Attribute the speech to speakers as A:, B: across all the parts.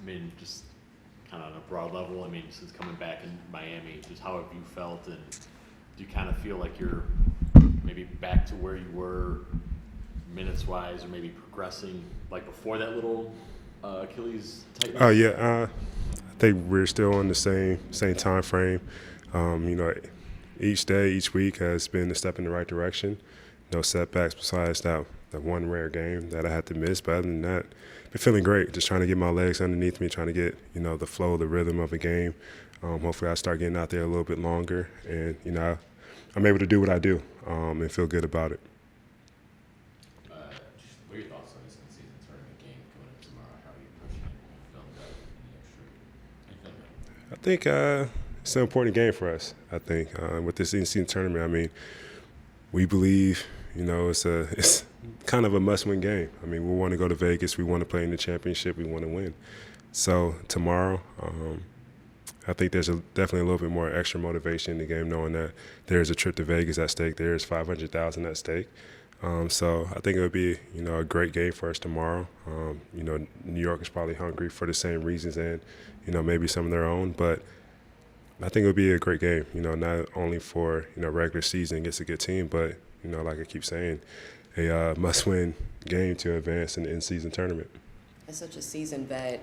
A: mean, just kind of on a broad level, I mean, since coming back in Miami, just how have you felt, and do you kind of feel like you're maybe back to where you were minutes-wise, or maybe progressing like before that little Achilles tightness?
B: Oh yeah, I think we're still on the same time frame. Each day, each week has been a step in the right direction. No setbacks besides that one rare game that I had to miss. But other than that, been feeling great. Just trying to get my legs underneath me, trying to get the flow, the rhythm of a game. Hopefully, I start getting out there a little bit longer, and I'm able to do what I do and feel good about it.
C: Just what are your thoughts on this in-season tournament game coming up tomorrow? How are you approaching it?
B: I think it's an important game for us. I think with this in-season tournament, I mean, we believe it's kind of a must-win game. I mean, we want to go to Vegas. We want to play in the championship. We want to win. So tomorrow, I think there's definitely a little bit more extra motivation in the game, knowing that there's a trip to Vegas at stake. There's $500,000 at stake. So I think it would be a great game for us tomorrow. New York is probably hungry for the same reasons, and maybe some of their own, but I think it would be a great game. Not only for regular season against a good team, but like I keep saying, a must-win game to advance in the in-season tournament.
D: As such a seasoned vet,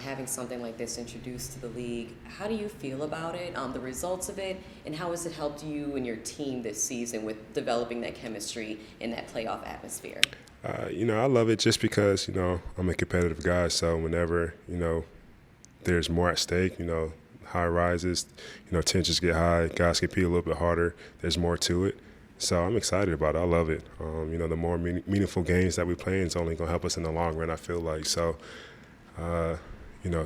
D: having something like this introduced to the league, how do you feel about it, the results of it, and how has it helped you and your team this season with developing that chemistry in that playoff atmosphere?
B: I love it just because, I'm a competitive guy, so whenever, there's more at stake, high rises, tensions get high, guys compete a little bit harder, there's more to it. So I'm excited about it. I love it. The more meaningful games that we play is only going to help us in the long run, I feel like. So,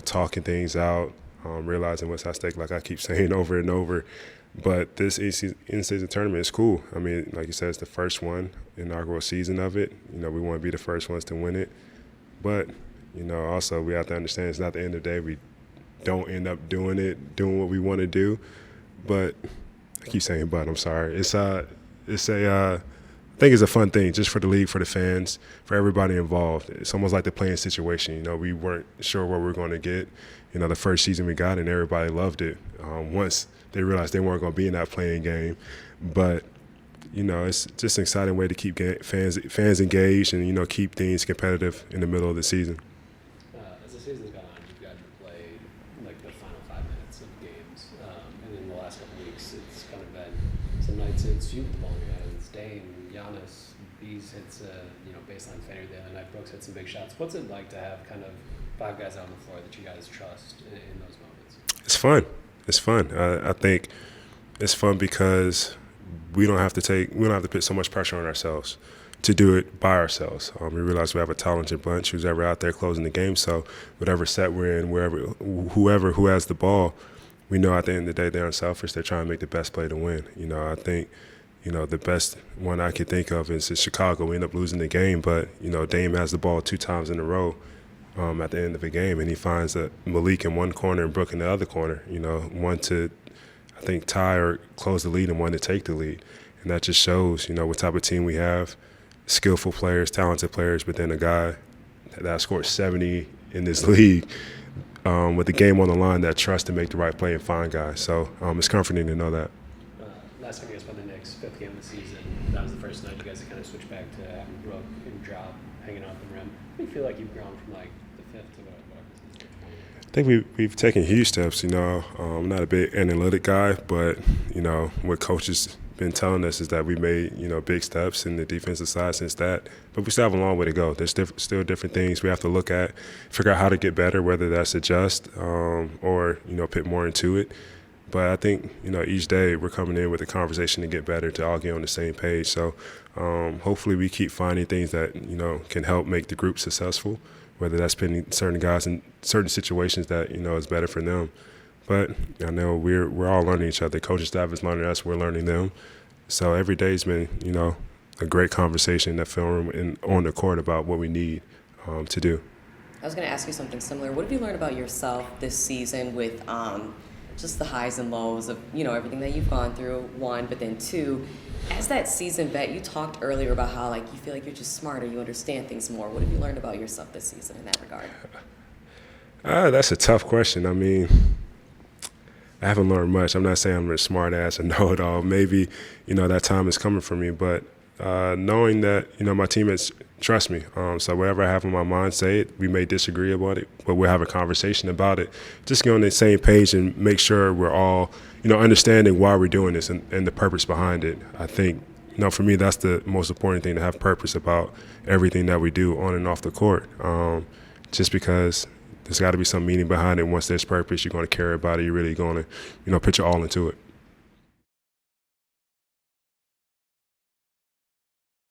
B: talking things out, realizing what's at stake, like I keep saying over and over. But this in-season tournament is cool. I mean, like you said, it's the first one, inaugural season of it. We want to be the first ones to win it. But, also we have to understand it's not the end of the day. We don't end up doing what we want to do. But I keep saying but, I'm sorry. I think it's a fun thing just for the league, for the fans, for everybody involved. It's almost like the playing situation. We weren't sure what we were going to get. The first season we got, and everybody loved it. Once they realized they weren't going to be in that playing game, but it's just an exciting way to keep fans engaged and keep things competitive in the middle of the season.
E: As the season's gone on, you've gotten to play like the final 5 minutes of games, and in the last couple of weeks, it's kind of been some nights it's you with the ball in your hands. Dame, Giannis, Bees hits a baseline fader the other night. Brooks hit some big shots. What's it like to have kind of 5 guys out on the floor that you guys trust in those moments?
B: It's fun. It's fun. I think it's fun because we don't have to put so much pressure on ourselves to do it by ourselves. We realize we have a talented bunch who's ever out there closing the game. So whatever set we're in, whoever who has the ball, we know at the end of the day they're unselfish. They're trying to make the best play to win. I think the best one I could think of is in Chicago. We end up losing the game, but Dame has the ball 2 times in a row at the end of the game, and he finds Malik in one corner and Brook in the other corner. One to, I think, tie or close the lead and one to take the lead. And that just shows, what type of team we have. Skillful players, talented players, but then a guy that scored 70 in this league with the game on the line that trusts to make the right play and find guys. So it's comforting to know that.
E: Last time you guys played the Knicks, 5th game of the season, that was the first night you guys had kind of switched back to having Brook and Drop hanging off the rim. How do you feel like you've grown from like the 5th to whatever?
B: I think we've taken huge steps. I'm not a big analytic guy, but what coaches been telling us is that we made big steps in the defensive side since that, but we still have a long way to go. There's still different things we have to look at, figure out how to get better, whether that's adjust or put more into it. But I think each day we're coming in with a conversation to get better, to all get on the same page. So hopefully we keep finding things that can help make the group successful, whether that's putting certain guys in certain situations that is better for them. But I know we're all learning each other. Coaching staff is learning us. We're learning them. So every day's been a great conversation in that film room and on the court about what we need to do.
D: I was going to ask you something similar. What have you learned about yourself this season with just the highs and lows of everything that you've gone through? 1, but then 2, as that seasoned vet, you talked earlier about how you feel like you're just smarter, you understand things more. What have you learned about yourself this season in that regard?
B: That's a tough question. I mean, I haven't learned much. I'm not saying I'm a smart ass or know it all. Maybe, that time is coming for me. But knowing that, my teammates trust me. So whatever I have in my mind, say it. We may disagree about it, but we'll have a conversation about it. Just get on the same page and make sure we're all, understanding why we're doing this and the purpose behind it. I think, for me, that's the most important thing, to have purpose about everything that we do on and off the court. Just because there's got to be some meaning behind it. Once there's purpose, you're going to care about it. You're really going to, put your all into it.